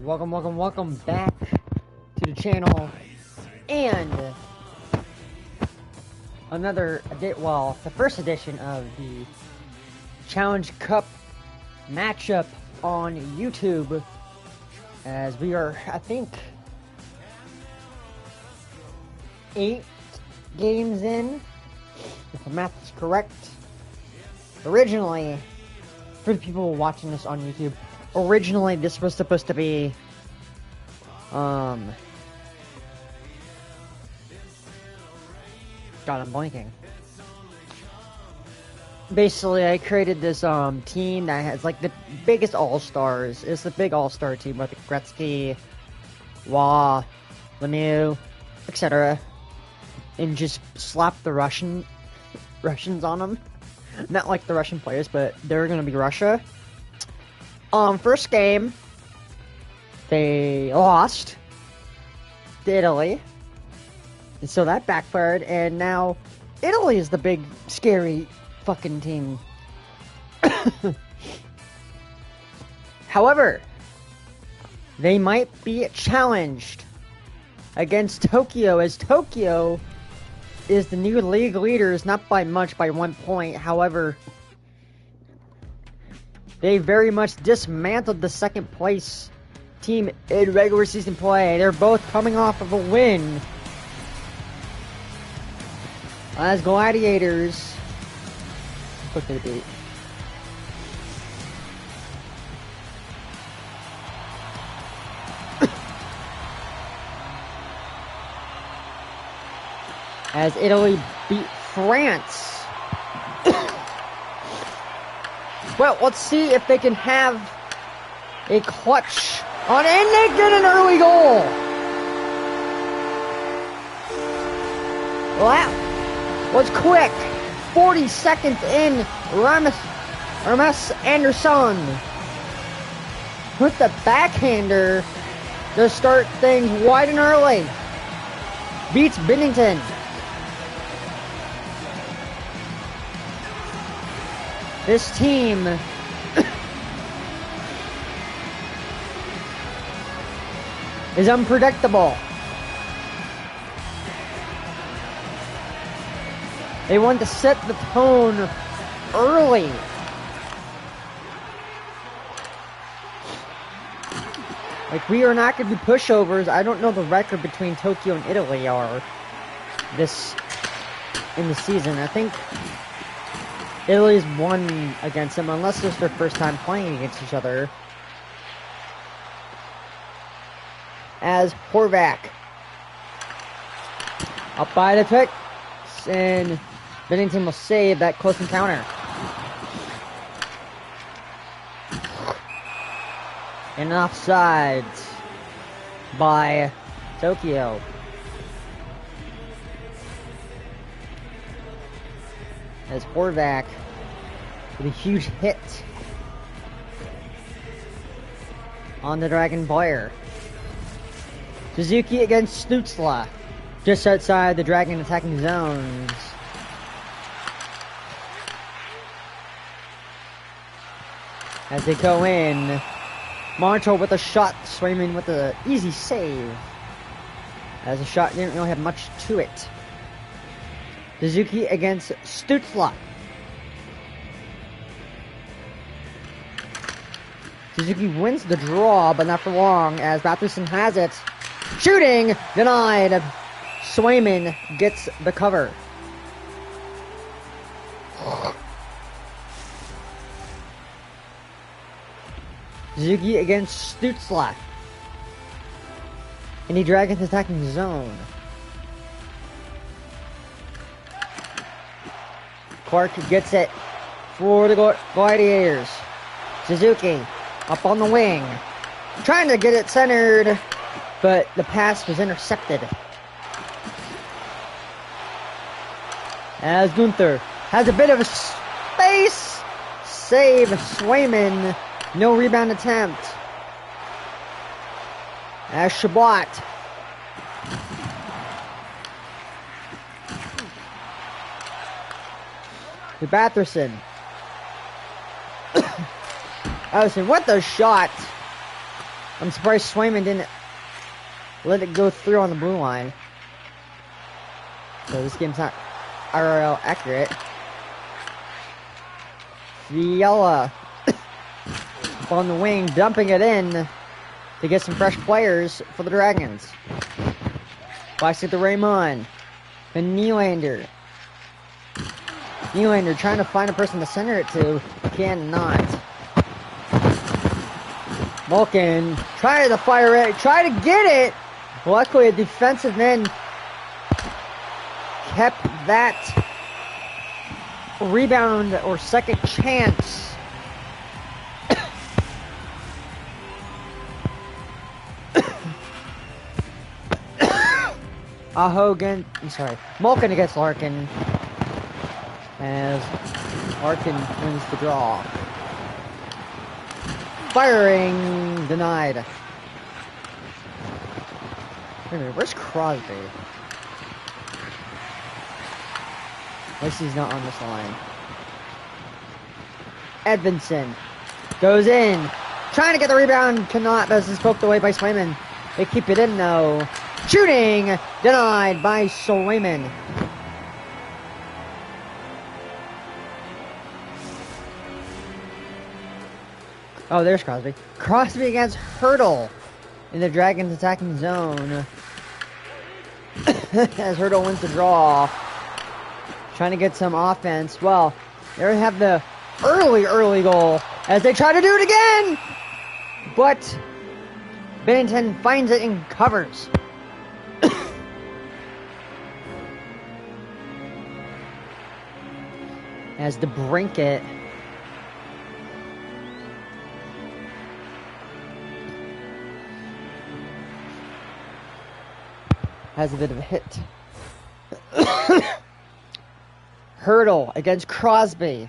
Welcome back to the channel, and the first edition of the Challenge Cup matchup on YouTube, as we are, I think, 8 games in, if the math is correct. Originally, for the people watching this on YouTube, originally this was supposed to be, God, I'm blanking. Basically, I created this team that has like the biggest all-stars. It's the big all-star team with Gretzky, Waugh, Lemieux, etc. And just slap the Russians on them. Not like the Russian players, but they're gonna be Russia. First game, they lost to Italy, and so that backfired, and now Italy is the big, scary fucking team. However, they might be challenged against Tokyo, as Tokyo is the new league leaders, not by much, by 1 point. However, they very much dismantled the second place team in regular season play. They're both coming off of a win as Gladiators. Quick to the beat. As Italy beat France. Well, let's see if they can have a clutch on, and they get an early goal. Well, that was quick. 40 seconds in, Rames Anderson with the backhander to start things wide and early. Beats Bennington. This team is unpredictable. They want to set the tone early. Like, we are not going to be pushovers. I don't know the record between Tokyo and Italy are in the season. I think Italy's won against them, unless it's their first time playing against each other. As Horvath up by the pick, and Bennington will save that close encounter. And offsides by Tokyo. As Horvath with a huge hit on the Dragon player. Suzuki against Stutzla, just outside the Dragon attacking zones. As they go in, Marshall with a shot, Swayman with an easy save. As the shot didn't really have much to it. Suzuki against Stutzla. Suzuki wins the draw, but not for long, as Batherson has it. Shooting denied. Swayman gets the cover. Suzuki against Stutzla. And the Dragons attacking zone. Clark gets it for the Gladiators. Suzuki up on the wing, trying to get it centered, but the pass was intercepted. As Gunther has a bit of a space, save Swayman, no rebound attempt. As Shabbat to Batherson. Allison, what the shot! I'm surprised Swayman didn't let it go through on the blue line. So this game's not IRL accurate. Fiala on the wing, dumping it in to get some fresh players for the Dragons. Pass it to Raymond. And Nylander. Nylander trying to find a person to center it to. Cannot. Malkin trying to fire it. Try to get it. Luckily, a defensive end kept that rebound or second chance. Malkin against Larkin, as Larkin wins the draw. Firing denied. Wait a minute, where's Crosby? At least he's not on this line. Edvinson goes in, trying to get the rebound, cannot, as it's poked away by Swayman. They keep it in though. Shooting denied by Swayman. Oh, there's Crosby. Crosby against Hurdle in the Dragons attacking zone. As Hurdle wins the draw. Trying to get some offense. Well, there we have the early goal as they try to do it again. But Bennington finds it and covers. As the Brinket has a bit of a hit. Hurdle against Crosby.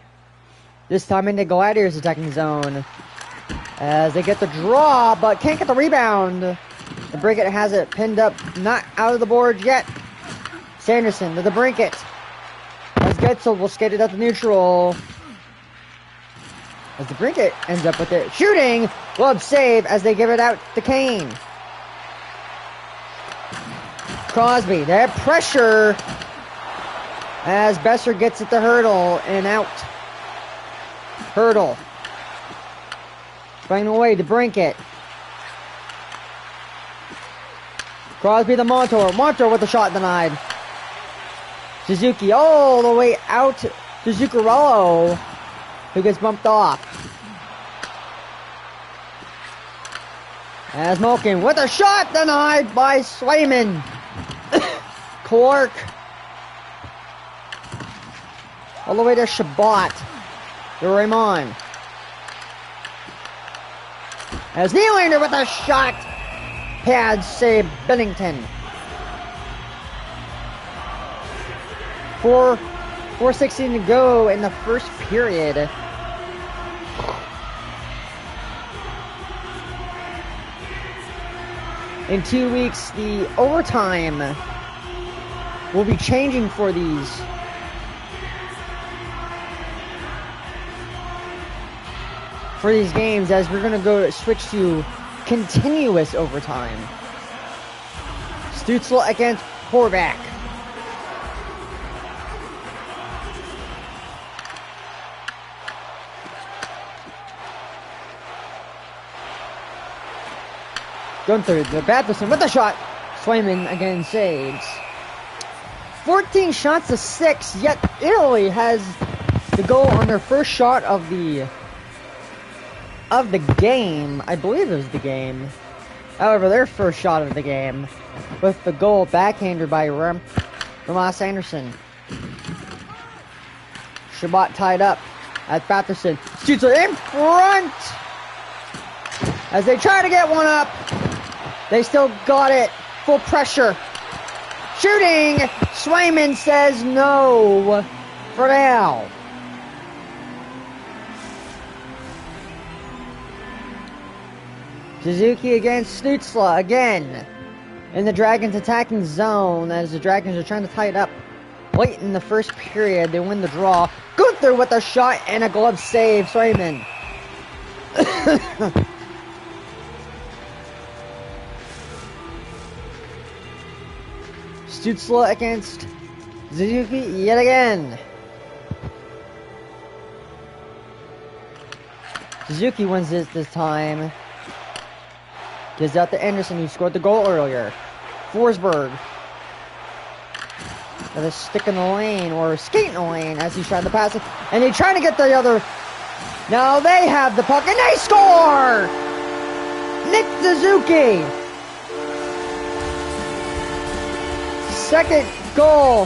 This time in the Gladiators attacking zone. As they get the draw, but can't get the rebound. The Brinket has it pinned up, not out of the board yet. Sanderson to the Brinket. As Getzel will skate it up to neutral. As the Brinket ends up with it. Shooting! Glove save as they give it out to Kane. Crosby, that pressure. As Besser gets it to Hurdle and out. Hurdle. Finding away to Brinket. Crosby to Montour. Montour with the shot denied. Suzuki all the way out to Zuccarello, who gets bumped off. As Malkin with a shot denied by Swayman. Clark. All the way to Shabbat. To Raymond. As Nylander with a shot. Pad save Bennington. 4:16 to go in the first period. In 2 weeks, the overtime will be changing for these. For these games, as we're going to go switch to continuous overtime. Stützle against Horvath. Gunther to Batherson with the shot. Swayman again saves. 14 shots to 6, yet Italy has the goal on their first shot of the game. I believe it was the game. However, their first shot of the game with the goal backhanded by Ramas Anderson. Shabbat tied up as Batherson shoots it in front. As they try to get one up, they still got it. Full pressure. Shooting. Swayman says no for now. Suzuki against Stützle again in the Dragons attacking zone as the Dragons are trying to tie it up late in the first period. They win the draw. Gunther with a shot and a glove save. Swayman. Stutzla against Suzuki yet again. Suzuki wins this time. Gives out to Anderson, who scored the goal earlier. Forsberg. Got a stick in the lane, or skate in the lane, as he's trying to pass it. And he's trying to get the other. Now they have the puck, and they score! Nick Suzuki. Second goal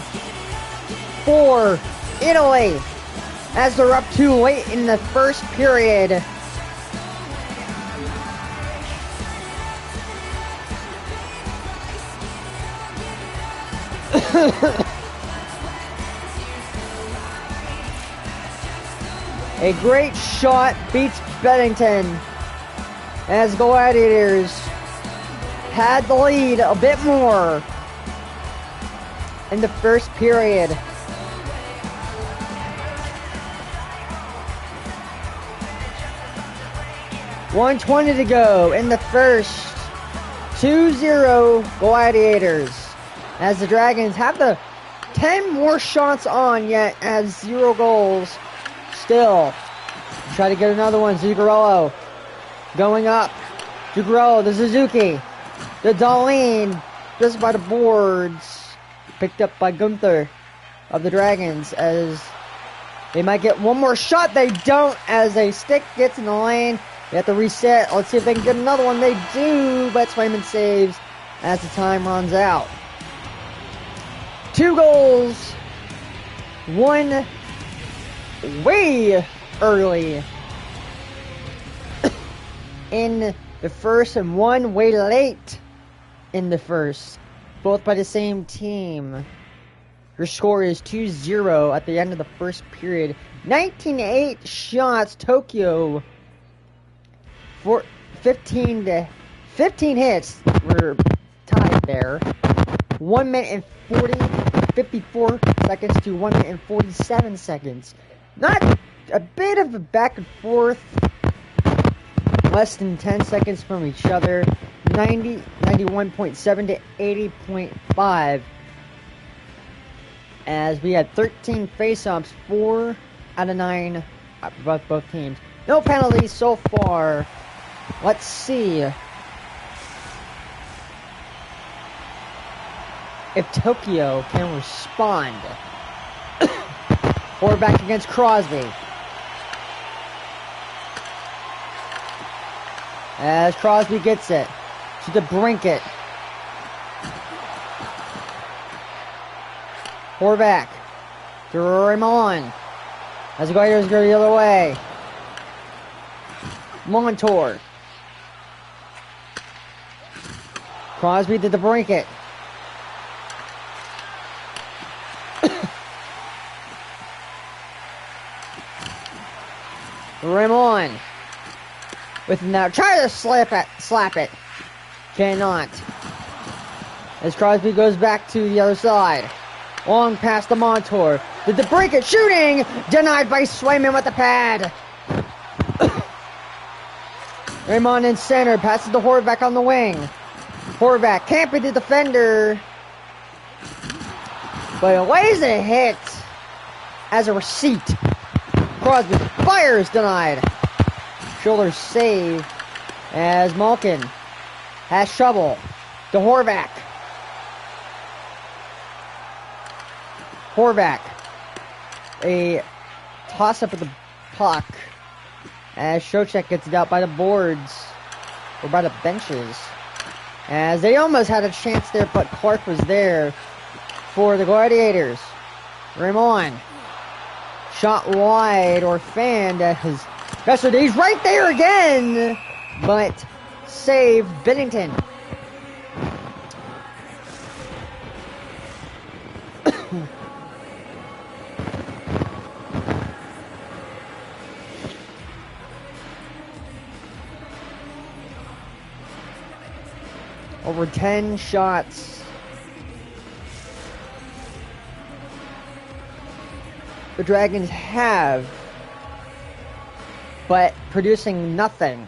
for Italy, as they're up 2 late in the first period. A great shot beats Bennington, as Gladiators had the lead a bit more in the first period. .120 to go in the first. 2-0 Gladiators, as the Dragons have the 10 more shots on, yet as 0 goals. Still try to get another one. Zuccarello going up. Zuccarello, the Suzuki, the Darlene, just by the boards. Picked up by Gunther of the Dragons, as they might get one more shot. They don't, as a stick gets in the lane. They have to reset. Let's see if they can get another one. They do, but Swayman saves as the time runs out. 2 goals. One way early in the first, and one way late in the first, both by the same team. Your score is 2-0 at the end of the first period. 19-8 shots. Tokyo for 15 hits were tied there. 1 minute and 54 seconds to 1 minute and 47 seconds. Not a bit of a back and forth. Less than 10 seconds from each other. 91.7 to 80.5. As we had 13 face-offs, 4 out of 9 both teams. No penalties so far. Let's see if Tokyo can respond. Or back against Crosby. As Crosby gets it to the Brinket. Horvath to Raymond. As the Gladiators go the other way. Montour. Crosby to the Brinket. Raymond with now try to slap it. Cannot. As Crosby goes back to the other side. Long pass to Montour. The Brinket shooting! Denied by Swayman with the pad. Raymond in center. Passes to Horvath on the wing. Horvath camping the defender. But it lays a hit as a receipt. Crosby fires, denied. Shoulder save as Malkin has trouble. To Horvath. Horvath. A toss-up of the puck as Shocek gets it out by the boards, or by the benches. As they almost had a chance there, but Clark was there for the Gladiators. Raymond. Shot wide, or fanned at his best of days. Right there again! But save Bennington. Over 10 shots. The Dragons have, but producing nothing,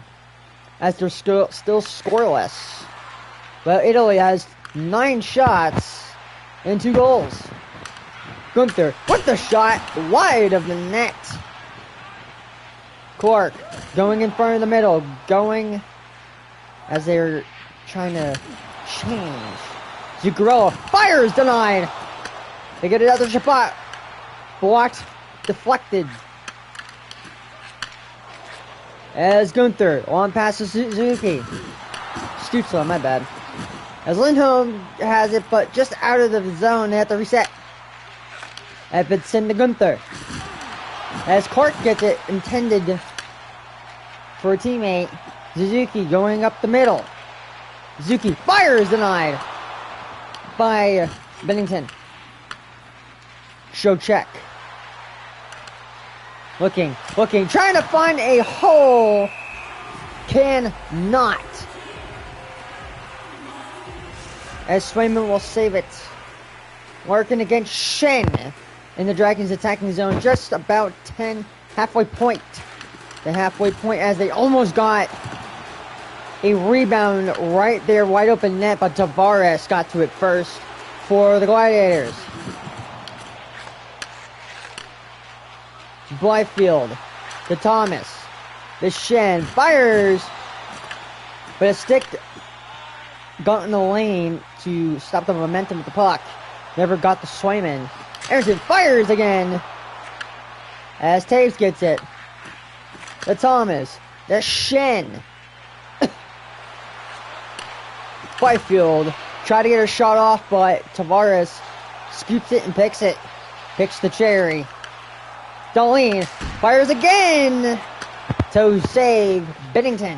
as they're still scoreless. But Italy has 9 shots And 2 goals. Gunther with the shot wide of the net. Clark going in front of the middle. Going as they're trying to change. Zuccarello fires, denied. They get another shot. Blocked, deflected. As Gunther on pass to Suzuki. Stutzla, my bad. As Lindholm has it, but just out of the zone, they have to reset. Edvardsen to Gunther. As Clark gets it, intended for a teammate. Suzuki going up the middle. Suzuki fires, denied by Bennington. Show check. Looking, trying to find a hole. Cannot. As Swayman will save it. Working against Shen in the Dragons' attacking zone. Just about halfway point. The halfway point as they almost got a rebound right there, wide open net, but Tavares got to it first for the Gladiators. Blyfield to Thomas. The Shen fires, but a stick got in the lane to stop the momentum with the puck. Never got the Swayman. Anderson fires again as Taves gets it. The Thomas. The Shen. Byfield tried to get a shot off, but Tavares scoops it and picks it. Picks the cherry. Darlene fires again to save Bennington.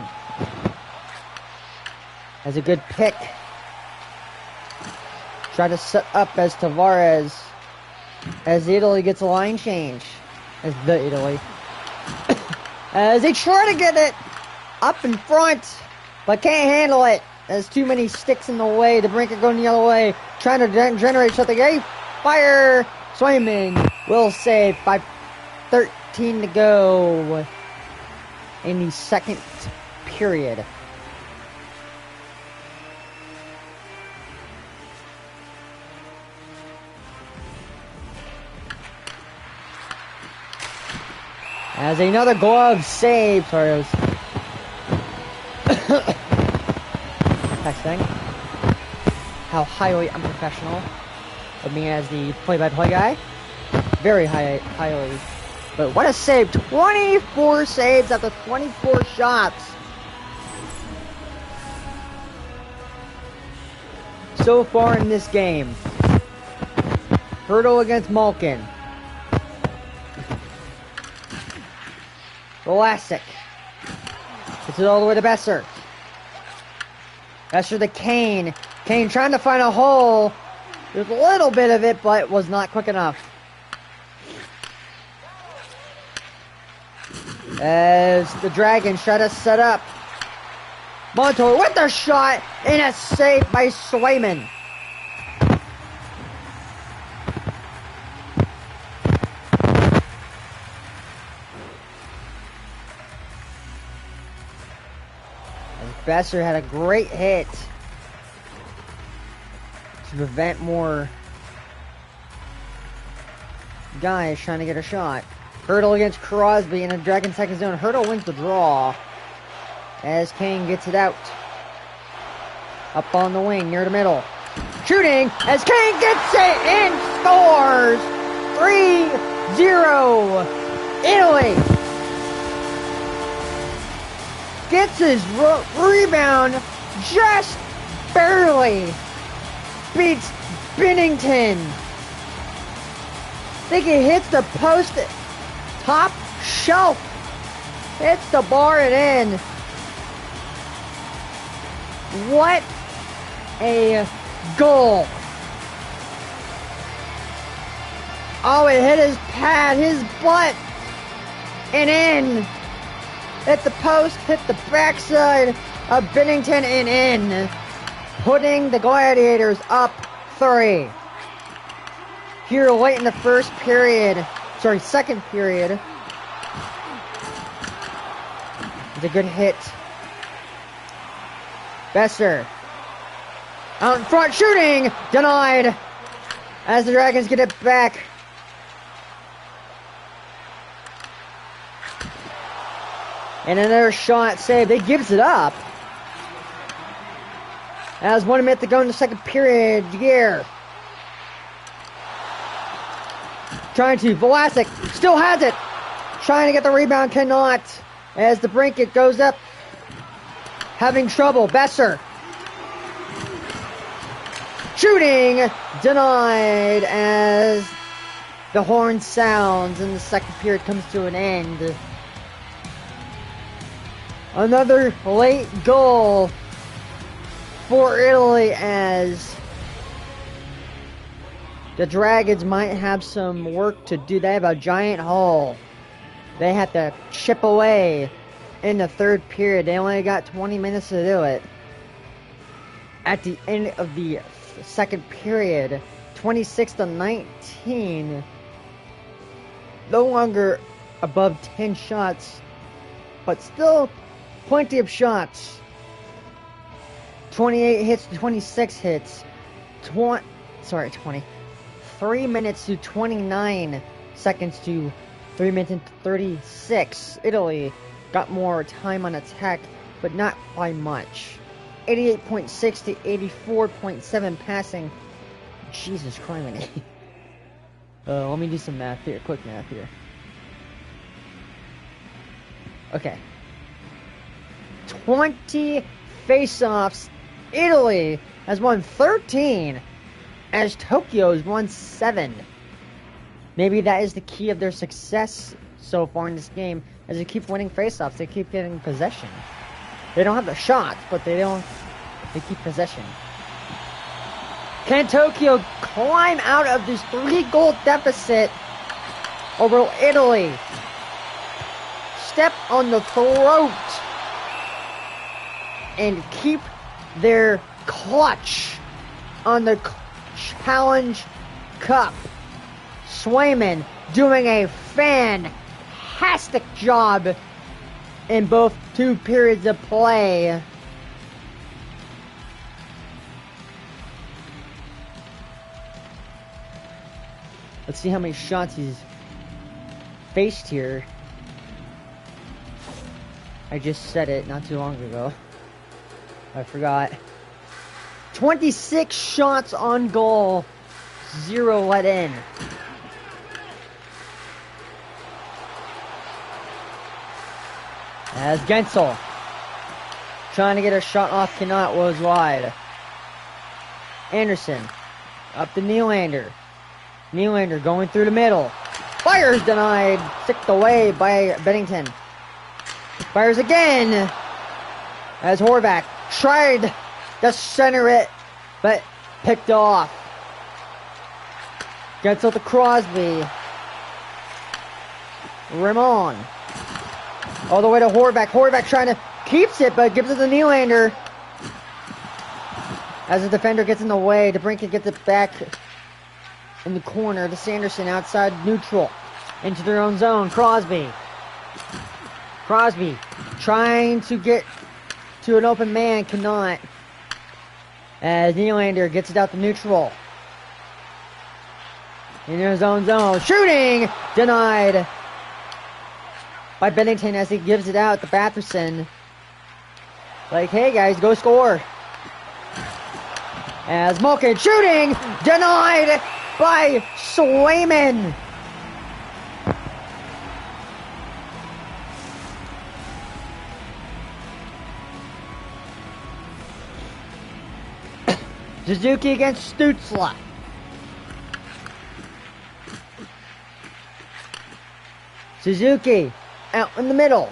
Has a good pick. Try to set up as Tavares, as Italy gets a line change. As the Italy. As they try to get it up in front, but can't handle it. There's too many sticks in the way. The Brinker going the other way. Trying to generate something. Hey, fire! Swayman will save. 5:13 to go in the second period. As another glove save. Sorry, I was texting how highly unprofessional of me as the play-by-play guy. Very highly. But what a save. 24 saves after 24 shots. So far in this game. Hurdle against Malkin. Vlasic. Gets it all the way to Besser. Besser to Kane. Kane trying to find a hole. There's a little bit of it, but was not quick enough. As the Dragons try to set up. Montour with the shot and a save by Swayman. Besser had a great hit to prevent more guys trying to get a shot. Hurdle against Crosby in a Dragon second zone. Hurdle wins the draw as Kane gets it out. Up on the wing near the middle. Shooting as Kane gets it and scores! 3-0 Italy! Gets his rebound just barely. Beats Bennington. I think he hits the post top shelf. Hits the bar and in. What a goal. Oh, it hit his pad, his butt, and in. Hit the post, hit the backside of Bennington and in. Putting the Gladiators up 3. Here late in the second period. It's a good hit. Besser. Out in front shooting. Denied As the Dragons get it back. And another shot save. They gives it up. As 1 minute to go in the second period. Jagier. Trying to. Vlasic still has it. Trying to get the rebound. Cannot. As the Brinket goes up. Having trouble. Besser. Shooting. Denied as the horn sounds and the second period comes to an end. Another late goal for Italy as the Dragons might have some work to do. They have a giant hole. They have to chip away in the third period. They only got 20 minutes to do it. At the end of the second period, 26-19. No longer above 10 shots, but still plenty of shots. 28 hits to 26 hits. 3 minutes to 29 seconds to 3 minutes and 36. Italy got more time on attack, but not by much. 88.6 to 84.7 passing. Jesus Christ. Let me do some math here. Quick math here. Okay. 20 face-offs. Italy has won 13, as Tokyo has won 7. Maybe that is the key of their success so far in this game. As they keep winning face-offs, they keep getting possession. They don't have the shots, but they keep possession. Can Tokyo climb out of this 3-goal deficit over Italy? Step on the throat and keep their clutch on the Challenge Cup. Swayman doing a fantastic job in both 2 periods of play. Let's see how many shots he's faced here. I just said it not too long ago. I forgot. 26 shots on goal, 0 let in. As Gensel trying to get a shot off, cannot, was wide. Anderson up to Nylander. Nylander going through the middle. Fires denied. Sicked away by Bennington. Fires again. As Horvath tried to center it, but picked off. Gets out to Crosby. Ramon. All the way to Horvath. Horvath trying to keeps it, but gives it to Nylander. As the defender gets in the way, DeBrincat gets it back in the corner to Sanderson outside neutral. Into their own zone. Crosby. Crosby trying to get to an open man, cannot. As Nylander gets it out to neutral. In his own zone. Shooting! Denied by Bennington as he gives it out to Batherson. Like, hey guys, go score. As Malkin shooting! Denied by Swayman. Suzuki against Stützle. Suzuki out in the middle.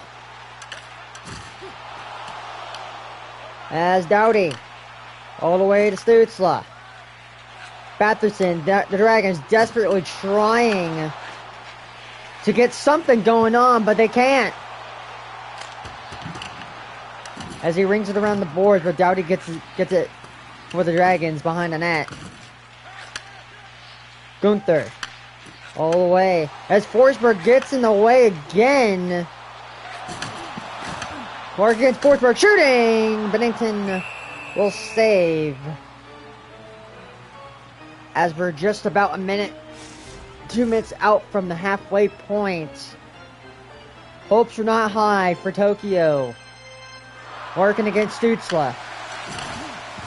As Doughty all the way to Stützle. Batherson, the Dragons desperately trying to get something going on, but they can't. As he rings it around the boards, but Doughty gets it for the Dragons behind the net. Gunther all the way as Forsberg gets in the way again. Mark against Forsberg shooting. Bennington will save. as we're just about 2 minutes out from the halfway point. Hopes are not high for Tokyo. Working against Stutzla.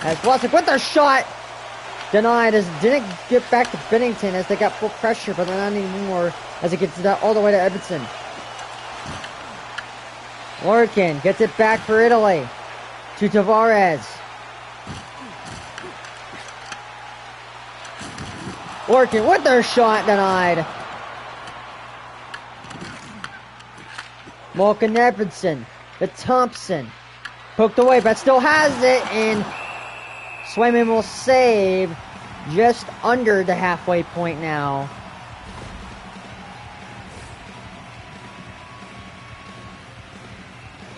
As Wozniak with their shot. Denied as didn't get back to Bennington as they got full pressure, but not anymore as it gets all the way to Edmondson. Working, gets it back for Italy. To Tavares. Working with their shot, denied. Malkin Edmondson. The Thompson. Poked away, but still has it, and Swayman will save just under the halfway point now.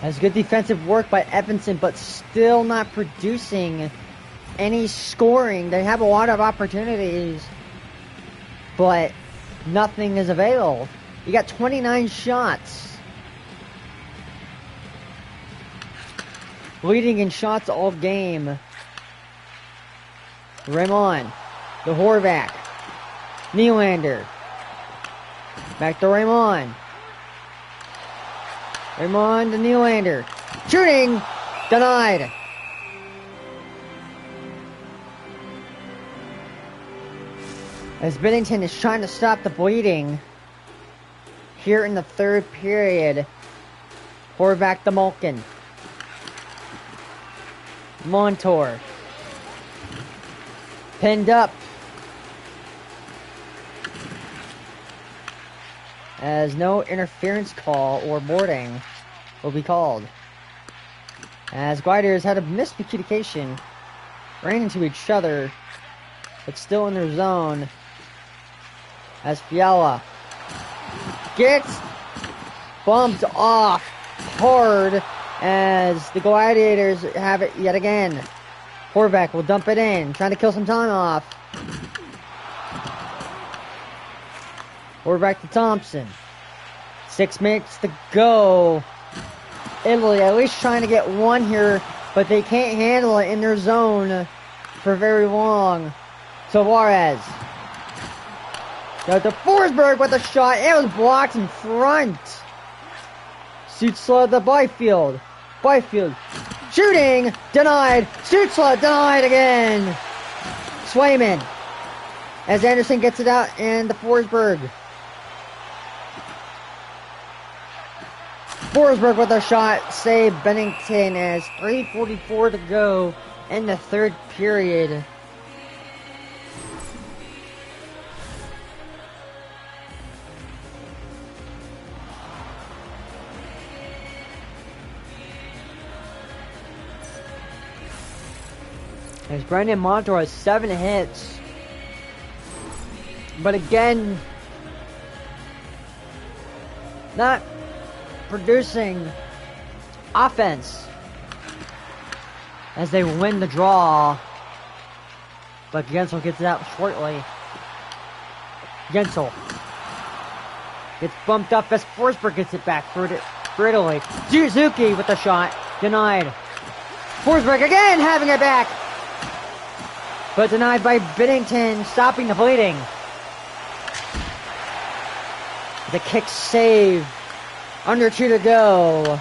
That's good defensive work by Evanson, but still not producing any scoring. They have a lot of opportunities, but nothing is available. You got 29 shots. Leading in shots all game. Raymond. The Horvath. Nylander. Back to Raymond. Raymond to Nylander. Shooting! Denied. As Bennington is trying to stop the bleeding here in the third period. Horvath to Malkin. Montour. Pinned up. As no interference call or boarding will be called. As Gliders had a miscommunication. Ran into each other. But still in their zone. As Fiala gets bumped off hard. As the Gladiators have it yet again. Horvath will dump it in, trying to kill some time off. Horvath to Thompson. 6 minutes to go. Italy at least trying to get one here, but they can't handle it in their zone for very long. Tavares. Got to Forsberg with a shot. It was blocked in front. Stutzla to Byfield. Byfield shooting, denied. Stutzla denied again. Swayman as Anderson gets it out and the Forsberg. Forsberg with a shot, save Bennington as 3:44 to go in the third period. As Brandon Montour has 7 hits. But again, not producing offense as they win the draw. But Gensel gets it out shortly. Gensel gets bumped up as Forsberg gets it back for Italy. Suzuki with the shot. Denied. Forsberg again having it back. But denied by Bennington, stopping the bleeding. The kick save. Under 2 to go.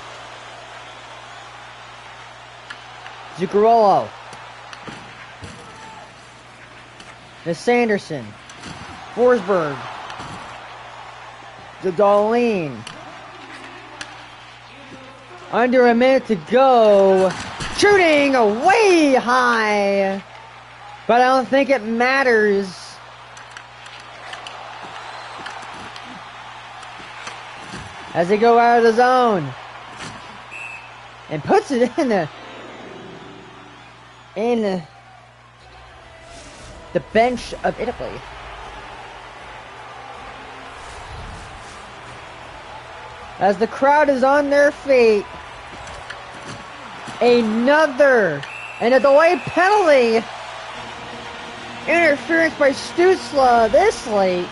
Zuccarello. To Sanderson. Forsberg. To Darlene. Under a minute to go. Shooting way high. But I don't think it matters. As they go out of the zone. And puts it in the bench of Italy. As the crowd is on their feet. Another and a delay penalty. Interference by Stutzla this late.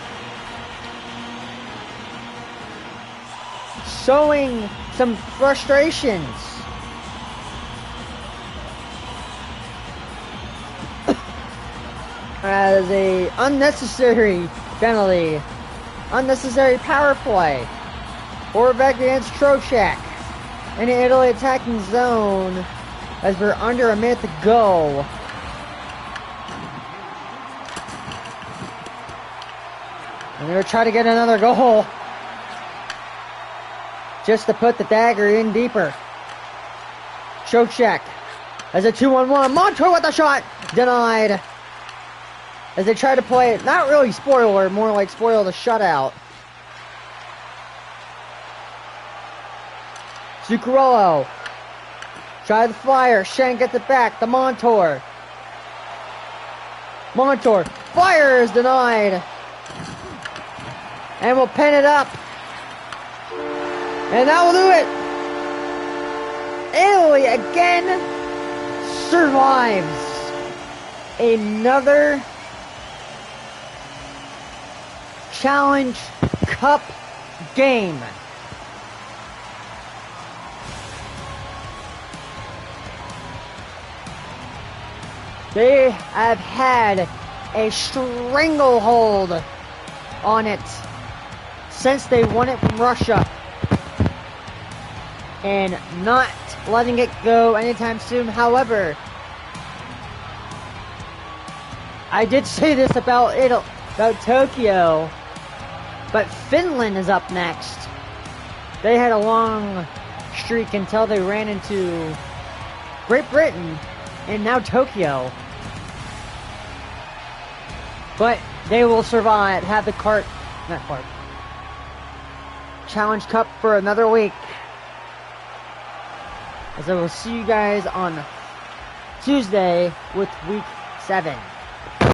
Showing some frustrations. as a unnecessary penalty. Unnecessary power play. Forward back against Trocheck. In the Italy attacking zone as we're under a minute to go. And they're trying to get another goal. Just to put the dagger in deeper. Trocheck as a 2-on-1. Montour with the shot. Denied. As they try to play it, not really spoiler, more like spoil the shutout. Zuccarello. Try the flyer. Shank gets it back. The Montour. Montour. Fire is denied. And we'll pin it up. And that will do it. Italy again survives another Challenge Cup game. They have had a stranglehold on it since they won it from Russia. And not letting it go anytime soon. However, I did say this about Tokyo, but Finland is up next. They had a long streak until they ran into Great Britain and now Tokyo. But they will survive, have the Challenge Cup for another week. As I will see you guys on Tuesday with week 7.